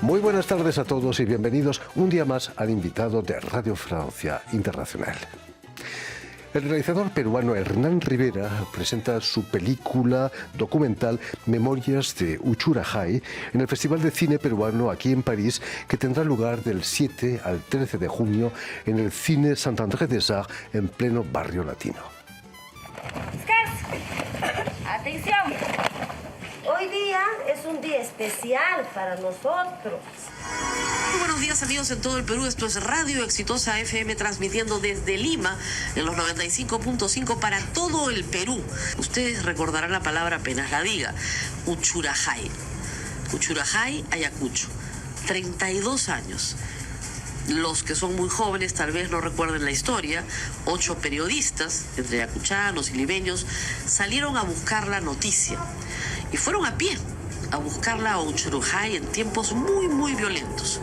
Muy buenas tardes a todos y bienvenidos un día más al invitado de Radio Francia Internacional. El realizador peruano Hernán Rivera presenta su película documental Memorias de Uchurajay en el Festival de Cine Peruano aquí en París, que tendrá lugar del 7 al 13 de junio en el Cine Saint-André-des-Arts en pleno barrio latino. Atención, hoy día es un día especial para nosotros. Muy buenos días, amigos en todo el Perú. Esto es Radio Exitosa FM, transmitiendo desde Lima en los 95.5 para todo el Perú. Ustedes recordarán la palabra apenas la diga: Uchurajay. Uchurajay, Ayacucho. 32 años. Los que son muy jóvenes tal vez no recuerden la historia. 8 periodistas, entre ayacuchanos y limeños, salieron a buscar la noticia y fueron a pie a buscarla a Uchurajay en tiempos muy violentos.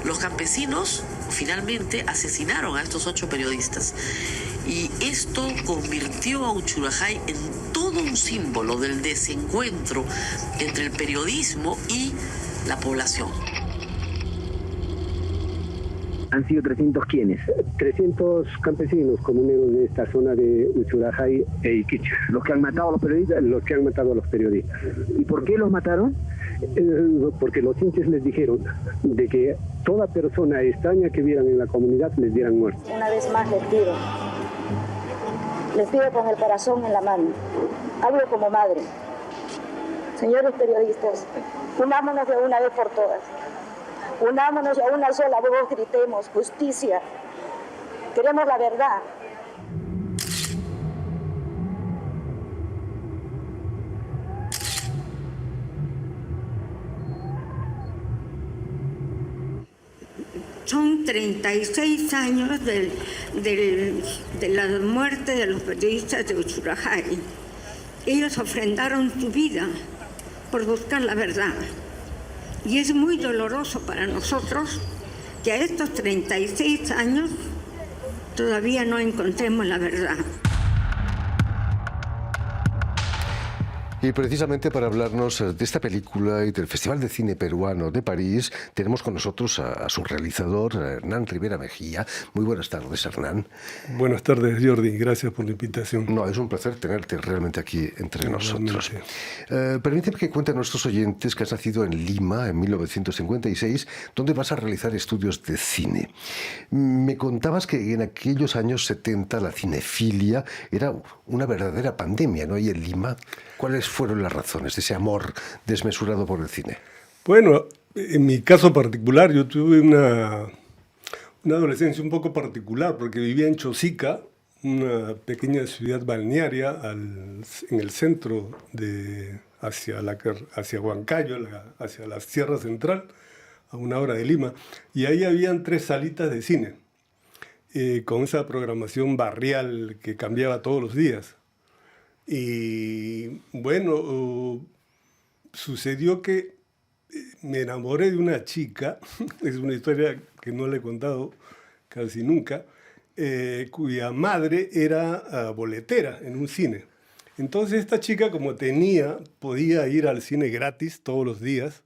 Los campesinos finalmente asesinaron a estos 8 periodistas y esto convirtió a Uchurajay en todo un símbolo del desencuentro entre el periodismo y la población. ¿Han sido 300 quiénes? 300 campesinos comuneros de esta zona de Uchurajay e Iquicha. Los que han matado a los periodistas, los que han matado a los periodistas. ¿Y por qué los mataron? Porque los hinchas les dijeron de que toda persona extraña que vieran en la comunidad les dieran muerte. Una vez más les pido con el corazón en la mano, hablo como madre. Señores periodistas, unámonos de una vez por todas. Unámonos y a una sola voz gritemos justicia. Queremos la verdad. Son 36 años de la muerte de los periodistas de Uchurajay. Ellos ofrendaron su vida por buscar la verdad. Y es muy doloroso para nosotros que a estos 36 años todavía no encontremos la verdad. Y precisamente para hablarnos de esta película y del Festival de Cine Peruano de París, tenemos con nosotros a su realizador, Hernán Rivera Mejía. Muy buenas tardes, Hernán. Buenas tardes, Jordi. Gracias por la invitación. No, es un placer tenerte realmente aquí entre nosotros. Permíteme que cuente a nuestros oyentes que has nacido en Lima en 1956, donde vas a realizar estudios de cine. Me contabas que en aquellos años 70 la cinefilia era una verdadera pandemia, ¿no? Y en Lima, ¿cuáles fueron las razones de ese amor desmesurado por el cine? Bueno, en mi caso particular, yo tuve una adolescencia un poco particular, porque vivía en Chosica, una pequeña ciudad balnearia en el centro hacia Huancayo, hacia la Sierra Central, a una hora de Lima, y ahí habían 3 salitas de cine, con esa programación barrial que cambiaba todos los días. Y bueno, sucedió que me enamoré de una chica, es una historia que no le he contado casi nunca, cuya madre era boletera en un cine. Entonces esta chica, como podía ir al cine gratis todos los días,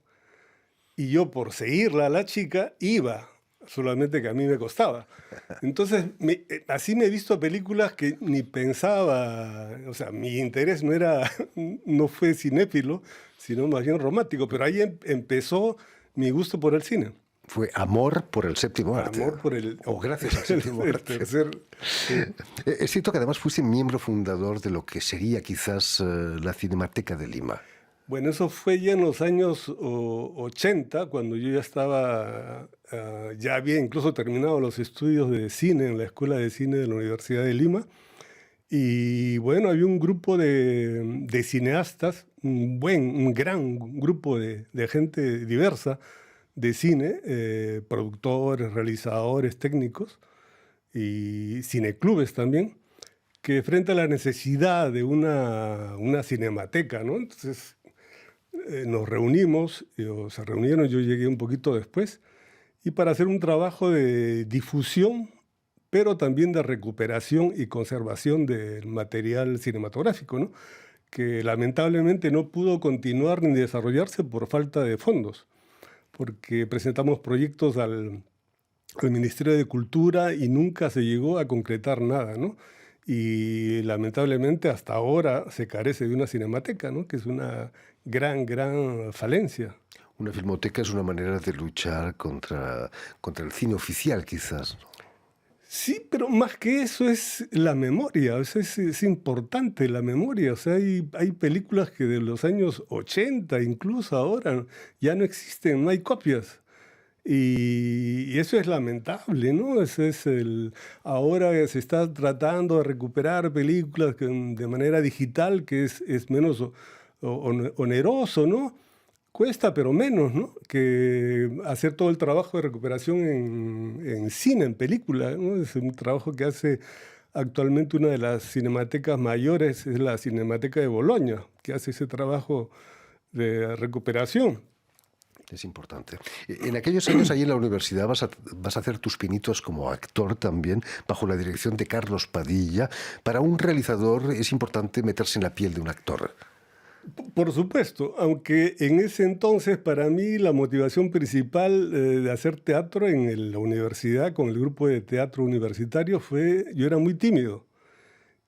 y yo por seguirla a la chica iba, solamente que a mí me costaba. Entonces, así me he visto películas que ni pensaba, o sea, mi interés no fue cinéfilo, sino más bien romántico, pero ahí empezó mi gusto por el cine. Fue amor por el séptimo arte. Amor por el... O gracias al séptimo arte. Sí. Es cierto que además fuiste miembro fundador de lo que sería quizás la Cinemateca de Lima. Bueno, eso fue ya en los años 80, cuando yo ya estaba, ya había incluso terminado los estudios de cine en la Escuela de Cine de la Universidad de Lima. Y bueno, había un grupo de cineastas, un gran grupo de gente diversa de cine, productores, realizadores, técnicos y cineclubes también, que frente a la necesidad de una cinemateca, ¿no? Entonces nos reunimos, se reunieron, yo llegué un poquito después, y para hacer un trabajo de difusión, pero también de recuperación y conservación del material cinematográfico, ¿no? Que lamentablemente no pudo continuar ni desarrollarse por falta de fondos. porque presentamos proyectos al Ministerio de Cultura y nunca se llegó a concretar nada, ¿no? Y lamentablemente hasta ahora se carece de una cinemateca, ¿no? Que es una gran falencia. Una filmoteca es una manera de luchar contra el cine oficial, quizás, ¿no? Sí, pero más que eso es la memoria, o sea, es importante la memoria, o sea, hay películas que de los años 80, incluso ahora, ya no existen, no hay copias. Y eso es lamentable, ¿no? Ahora se está tratando de recuperar películas de manera digital, que es menos oneroso, ¿no? Cuesta, pero menos, ¿no? Que hacer todo el trabajo de recuperación en cine, en película, ¿no? Es un trabajo que hace actualmente una de las cinematecas mayores, es la Cinemateca de Boloña, que hace ese trabajo de recuperación. Es importante. En aquellos años ahí en la universidad vas a hacer tus pinitos como actor también, bajo la dirección de Carlos Padilla. Para un realizador es importante meterse en la piel de un actor. Por supuesto, aunque en ese entonces para mí la motivación principal de hacer teatro en la universidad con el grupo de teatro universitario yo era muy tímido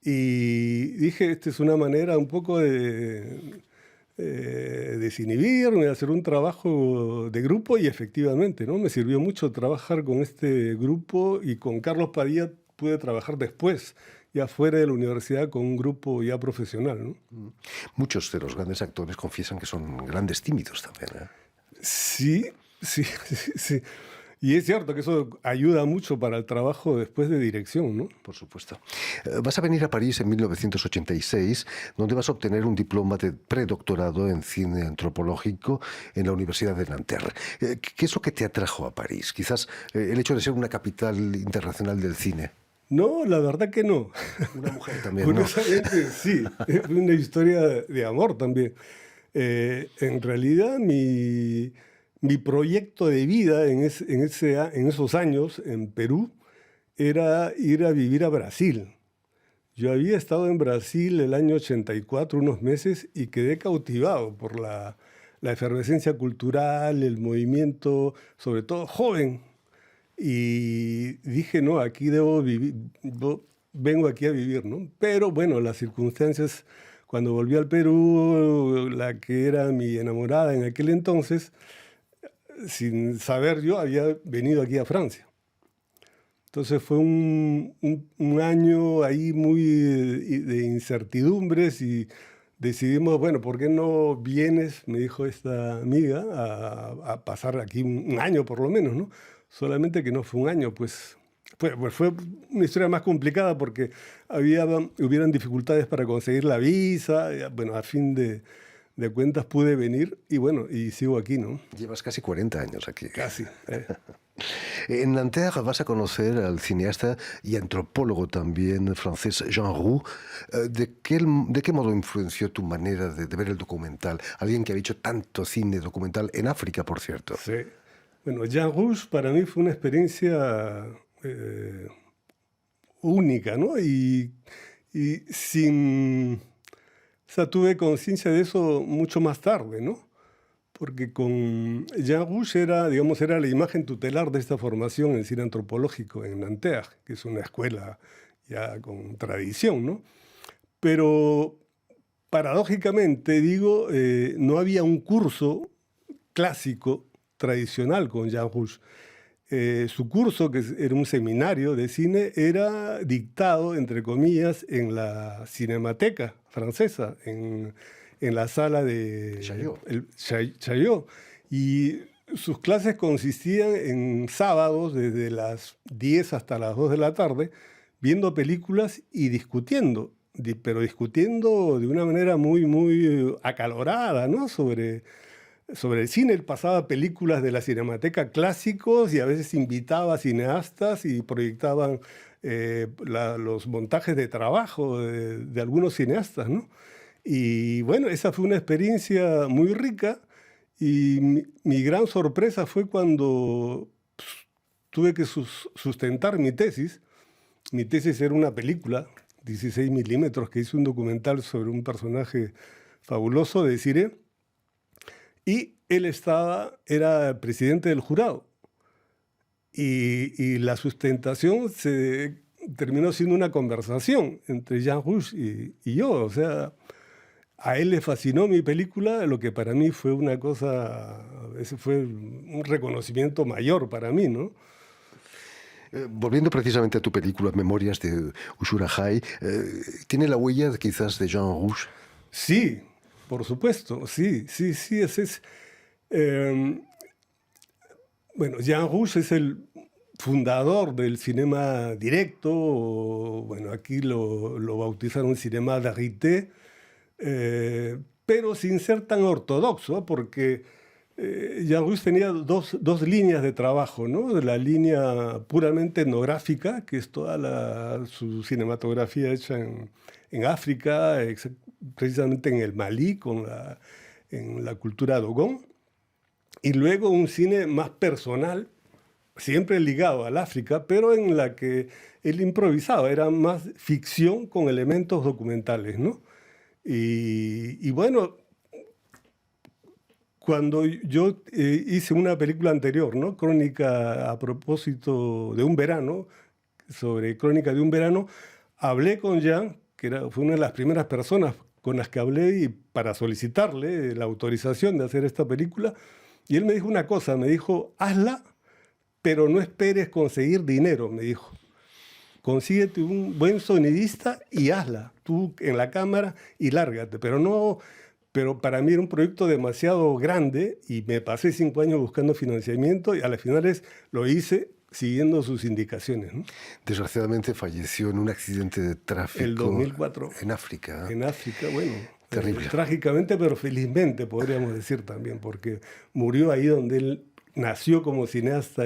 y dije, esta es una manera un poco de desinhibirme, de hacer un trabajo de grupo y efectivamente, ¿no? Me sirvió mucho trabajar con este grupo y con Carlos Padilla pude trabajar después, ya fuera de la universidad, con un grupo ya profesional, ¿no? Muchos de los grandes actores confiesan que son grandes tímidos también, ¿eh? Sí. Y es cierto que eso ayuda mucho para el trabajo después de dirección, ¿no? Por supuesto. Vas a venir a París en 1986, donde vas a obtener un diploma de predoctorado en cine antropológico en la Universidad de Nanterre. ¿Qué es lo que te atrajo a París? Quizás el hecho de ser una capital internacional del cine. No, la verdad que no. Una mujer también, ¿no? Curiosamente, sí. Es una historia de amor también. En realidad, mi proyecto de vida en esos años en Perú era ir a vivir a Brasil. Yo había estado en Brasil el año 84, unos meses, y quedé cautivado por la efervescencia cultural, el movimiento, sobre todo joven. Y dije, no, aquí debo vivir, vengo aquí a vivir, ¿no? Pero bueno, las circunstancias, cuando volví al Perú, la que era mi enamorada en aquel entonces, sin saber yo, había venido aquí a Francia. Entonces fue un año ahí muy de incertidumbres y decidimos, bueno, ¿por qué no vienes, me dijo esta amiga, a pasar aquí un año por lo menos, ¿no? Solamente que no fue un año, pues fue una historia más complicada porque hubieran dificultades para conseguir la visa. Bueno, a fin de cuentas pude venir y bueno, y sigo aquí, ¿no? Llevas casi 40 años aquí. Casi. En Nanterre vas a conocer al cineasta y antropólogo también francés Jean Roux. ¿De qué modo influenció tu manera de ver el documental? Alguien que ha hecho tanto cine documental en África, por cierto. Sí. Bueno, Jean Roux para mí fue una experiencia única, ¿no? Y o sea, tuve conciencia de eso mucho más tarde, ¿no? Porque con Jean Roux era la imagen tutelar de esta formación en cine antropológico en Nanterre, que es una escuela ya con tradición, ¿no? Pero paradójicamente, digo, no había un curso clásico tradicional con Jean Roux. Su curso, que era un seminario de cine, era dictado, entre comillas, en la Cinemateca francesa, en la sala de Chaillot. Y sus clases consistían en sábados, desde las 10 hasta las 2 de la tarde, viendo películas y discutiendo, pero discutiendo de una manera muy acalorada, ¿no? Sobre el cine. Él pasaba películas de la Cinemateca clásicos y a veces invitaba a cineastas y proyectaban los montajes de trabajo de algunos cineastas, ¿no? Y bueno, esa fue una experiencia muy rica y mi gran sorpresa fue cuando tuve que sustentar mi tesis. Mi tesis era una película, 16 milímetros, que hice un documental sobre un personaje fabuloso de Siré. Y él era presidente del jurado. Y la sustentación terminó siendo una conversación entre Jean Rouch y yo. O sea, a él le fascinó mi película, lo que para mí fue una cosa, ese fue un reconocimiento mayor para mí, ¿no? Volviendo precisamente a tu película, Memorias de Usura Hai, ¿tiene la huella quizás de Jean Rouch? Sí, por supuesto, sí. Bueno, Jean Rouch es el fundador del cinema directo, bueno, aquí lo bautizaron cinema d'arité, pero sin ser tan ortodoxo, porque Jean Rouch tenía dos líneas de trabajo, ¿no? La línea puramente etnográfica, que es toda su cinematografía hecha en África, precisamente en el Malí, en la cultura Dogon, y luego un cine más personal, siempre ligado al África, pero en la que él improvisaba, era más ficción con elementos documentales, ¿no? Y bueno, cuando yo hice una película anterior, ¿no? Crónica a propósito de un verano, sobre Crónica de un verano, hablé con Jean, fue una de las primeras personas con las que hablé y para solicitarle la autorización de hacer esta película, y él me dijo una cosa, me dijo, hazla, pero no esperes conseguir dinero, me dijo. Consíguete un buen sonidista y hazla, tú en la cámara y lárgate. Pero para mí era un proyecto demasiado grande y me pasé 5 años buscando financiamiento y a las finales lo hice siguiendo sus indicaciones, ¿no? Desgraciadamente falleció en un accidente de tráfico. El 2004. En África. En África, bueno. Terrible. Trágicamente, pero felizmente, podríamos decir también, porque murió ahí donde él nació como cineasta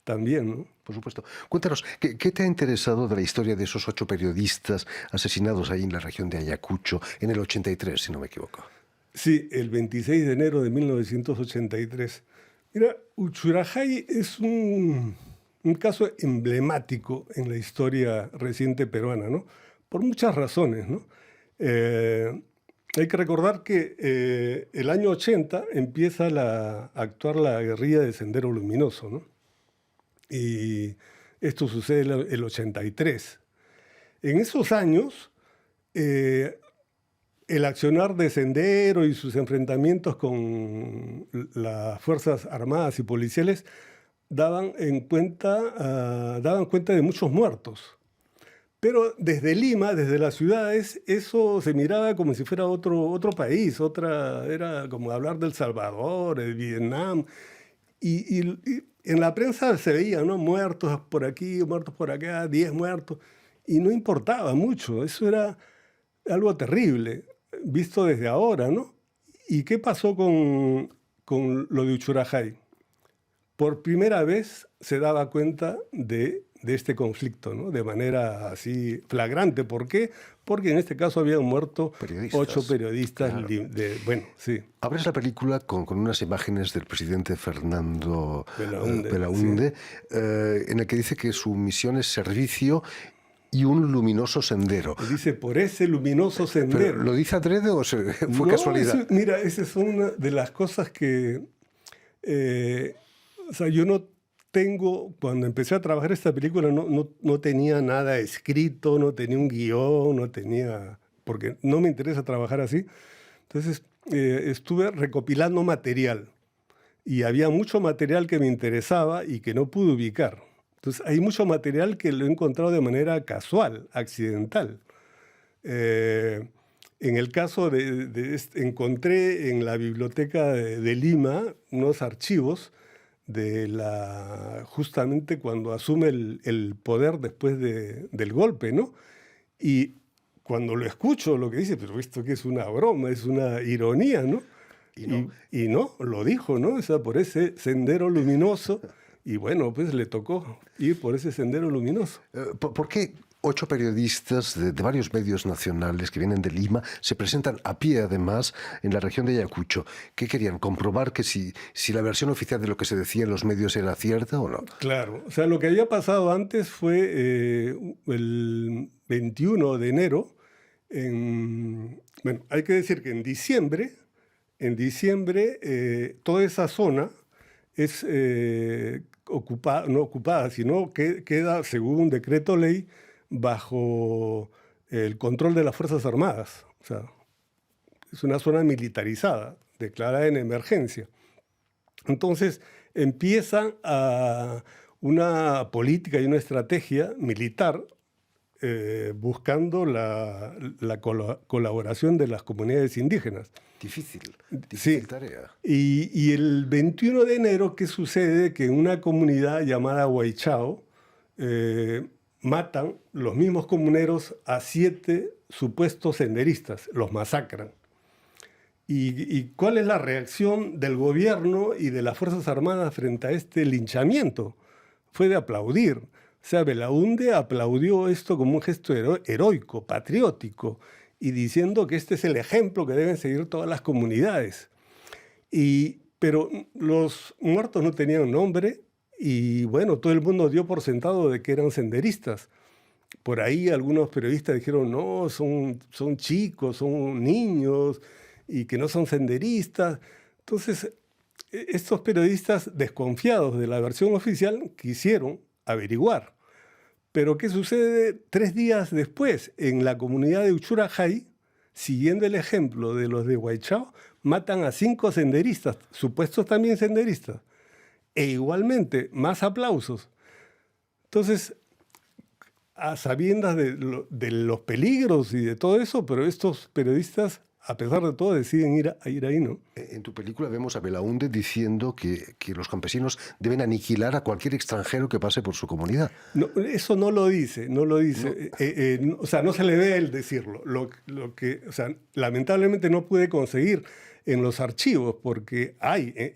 también, ¿no? Por supuesto. Cuéntanos, ¿qué te ha interesado de la historia de esos 8 periodistas asesinados ahí en la región de Ayacucho en el 83, si no me equivoco? Sí, el 26 de enero de 1983. Mira, Uchurajay es un caso emblemático en la historia reciente peruana, ¿no? Por muchas razones, ¿no? Hay que recordar que el año 80 empieza a actuar la guerrilla de Sendero Luminoso, ¿no? Y esto sucede en el 83. En esos años, el accionar de Sendero y sus enfrentamientos con las Fuerzas Armadas y policiales daban cuenta de muchos muertos. Pero desde Lima, desde las ciudades, eso se miraba como si fuera otro país, era como hablar del Salvador, de Vietnam. Y en la prensa se veía, ¿no? Muertos por aquí, muertos por acá, 10 muertos. Y no importaba mucho, eso era algo terrible, visto desde ahora, ¿no? ¿Y qué pasó con lo de Uchurajay? Por primera vez se daba cuenta de este conflicto, ¿no? De manera así flagrante. ¿Por qué? Porque en este caso habían muerto 8 periodistas. Claro. Bueno, sí. Abres la película con unas imágenes del presidente Fernando Belaúnde, sí. En el que dice que su misión es servicio y un luminoso sendero. Dice, por ese luminoso sendero. ¿Pero lo dice adrede o fue casualidad? Mira, esa es una de las cosas que... o sea, yo no tengo... Cuando empecé a trabajar esta película no tenía nada escrito, no tenía un guión, no tenía... Porque no me interesa trabajar así. Entonces, estuve recopilando material. Y había mucho material que me interesaba y que no pude ubicar. Entonces, hay mucho material que lo he encontrado de manera casual, accidental. En el caso encontré en la biblioteca de Lima unos archivos justamente cuando asume el poder después del golpe, ¿no? Y cuando lo escucho, lo que dice, pero esto que es una broma, es una ironía, ¿no? Y no, lo dijo, ¿no? O sea, por ese sendero luminoso. Y bueno, pues le tocó ir por ese sendero luminoso. ¿Por qué 8 periodistas de varios medios nacionales que vienen de Lima se presentan a pie, además, en la región de Ayacucho? ¿Qué querían? ¿Comprobar que si la versión oficial de lo que se decía en los medios era cierta o no? Claro. O sea, lo que había pasado antes fue el 21 de enero. Bueno, hay que decir que en diciembre en diciembre toda esa zona es ocupada, no ocupada, sino que queda, según un decreto ley, bajo el control de las Fuerzas Armadas. O sea, es una zona militarizada, declarada en emergencia. Entonces empiezan a una política y una estrategia militar buscando la colaboración de las comunidades indígenas. Difícil Sí. tarea. Y el 21 de enero, ¿qué sucede? Que en una comunidad llamada Huaychao matan los mismos comuneros a 7 supuestos senderistas, los masacran. ¿Y cuál es la reacción del gobierno y de las Fuerzas Armadas frente a este linchamiento? Fue de aplaudir. O sea, Belaúnde aplaudió esto como un gesto heroico, patriótico, y diciendo que este es el ejemplo que deben seguir todas las comunidades. Pero los muertos no tenían nombre y, bueno, todo el mundo dio por sentado de que eran senderistas. Por ahí algunos periodistas dijeron, no, son chicos, son niños y que no son senderistas. Entonces, estos periodistas desconfiados de la versión oficial quisieron averiguar. Pero ¿qué sucede 3 días después? En la comunidad de Uchurajay, siguiendo el ejemplo de los de Huaychao, matan a 5 senderistas, supuestos también senderistas. E igualmente, más aplausos. Entonces, a sabiendas de los peligros y de todo eso, pero estos periodistas, a pesar de todo, deciden ir ahí, ¿no? En tu película vemos a Belaúnde diciendo que los campesinos deben aniquilar a cualquier extranjero que pase por su comunidad. No, eso no lo dice. No. O sea, no se le ve el decirlo. Lo que, o sea, lamentablemente no pude conseguir en los archivos, porque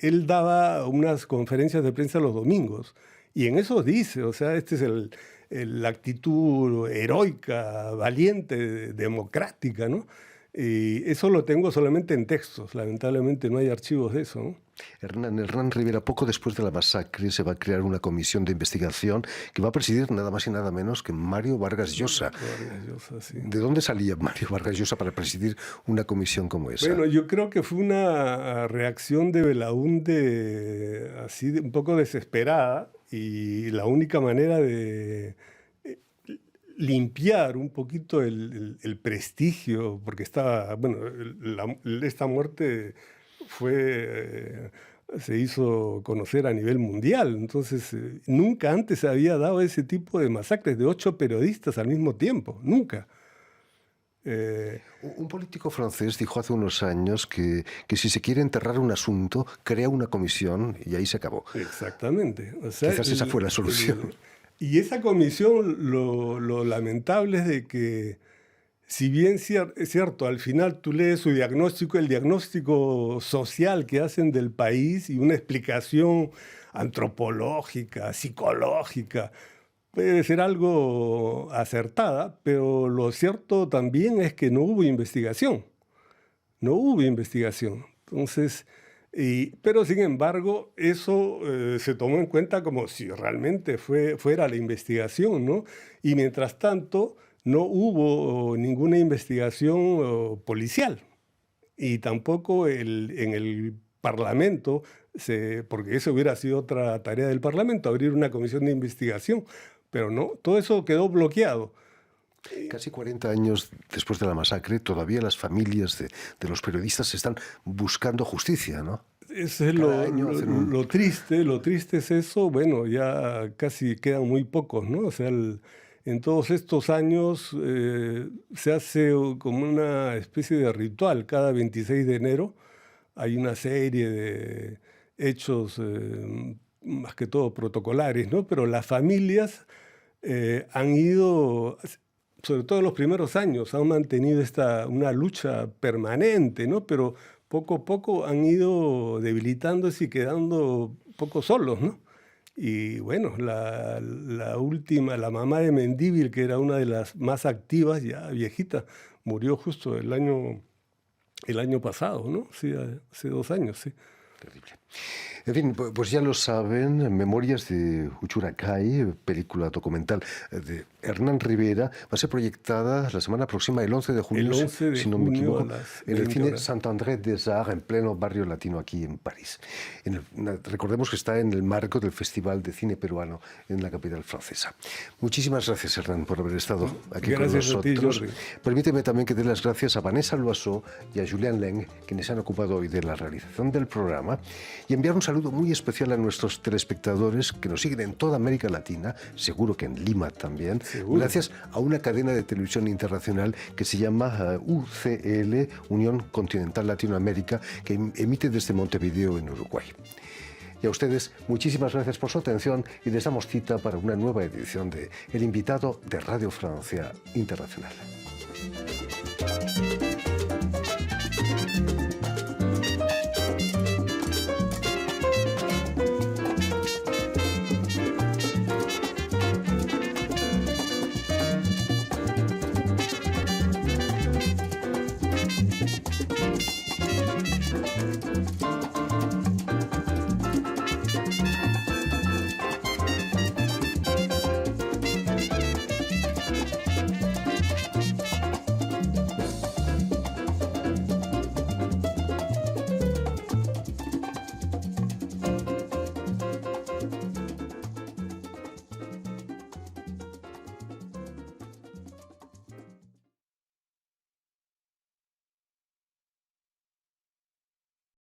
él daba unas conferencias de prensa los domingos, y en eso dice, o sea, este es la actitud heroica, valiente, democrática, ¿no? Y eso lo tengo solamente en textos, lamentablemente no hay archivos de eso, ¿no? Hernán Rivera, poco después de la masacre se va a crear una comisión de investigación que va a presidir nada más y nada menos que Mario Vargas Llosa. Sí. ¿De dónde salía Mario Vargas Llosa para presidir una comisión como esa? Bueno, yo creo que fue una reacción de Belaúnde así un poco desesperada, y la única manera de limpiar un poquito el prestigio, porque estaba, bueno, esta muerte se hizo conocer a nivel mundial, entonces nunca antes se había dado ese tipo de masacres de 8 periodistas al mismo tiempo, nunca. Un político francés dijo hace unos años que si se quiere enterrar un asunto, crea una comisión y ahí se acabó. Exactamente. O sea, quizás esa fue la solución. Y esa comisión, lo lamentable es de que, si bien es cierto, al final tú lees su diagnóstico, el diagnóstico social que hacen del país y una explicación antropológica, psicológica, puede ser algo acertada, pero lo cierto también es que no hubo investigación. No hubo investigación. Entonces, pero sin embargo, eso se tomó en cuenta como si realmente fuera la investigación, ¿no? Y mientras tanto, no hubo ninguna investigación policial. Y tampoco en el Parlamento, porque eso hubiera sido otra tarea del Parlamento, abrir una comisión de investigación. Pero no, todo eso quedó bloqueado. Casi 40 años después de la masacre, todavía las familias de los periodistas están buscando justicia, ¿no? Eso es lo triste es eso. Bueno, ya casi quedan muy pocos, ¿no? O sea, en todos estos años se hace como una especie de ritual. Cada 26 de enero hay una serie de hechos, más que todo protocolares, ¿no? Pero las familias han ido, sobre todo en los primeros años, han mantenido una lucha permanente, ¿no? Pero poco a poco han ido debilitándose y quedando poco solos, ¿no? Y bueno, la última, la mamá de Mendívil, que era una de las más activas, ya viejita, murió justo el año pasado, ¿no? Sí, hace 2 años, sí. Terrible. En fin, pues ya lo saben, Memorias de Uchucchacay, película documental de Hernán Rivera, va a ser proyectada la semana próxima, el 11 de junio, si no me equivoco, en el cine Saint-André-des-Arts, en pleno barrio latino aquí en París. Recordemos que está en el marco del Festival de Cine Peruano en la capital francesa. Muchísimas gracias, Hernán, por haber estado aquí con nosotros. Permíteme también que dé las gracias a Vanessa Loiseau y a Julián Leng, quienes se han ocupado hoy de la realización del programa, y enviar un saludo muy especial a nuestros telespectadores que nos siguen en toda América Latina, seguro que en Lima también, gracias a una cadena de televisión internacional que se llama UCL, Unión Continental Latinoamérica, que emite desde Montevideo, en Uruguay. Y a ustedes, muchísimas gracias por su atención y les damos cita para una nueva edición de El Invitado de Radio Francia Internacional.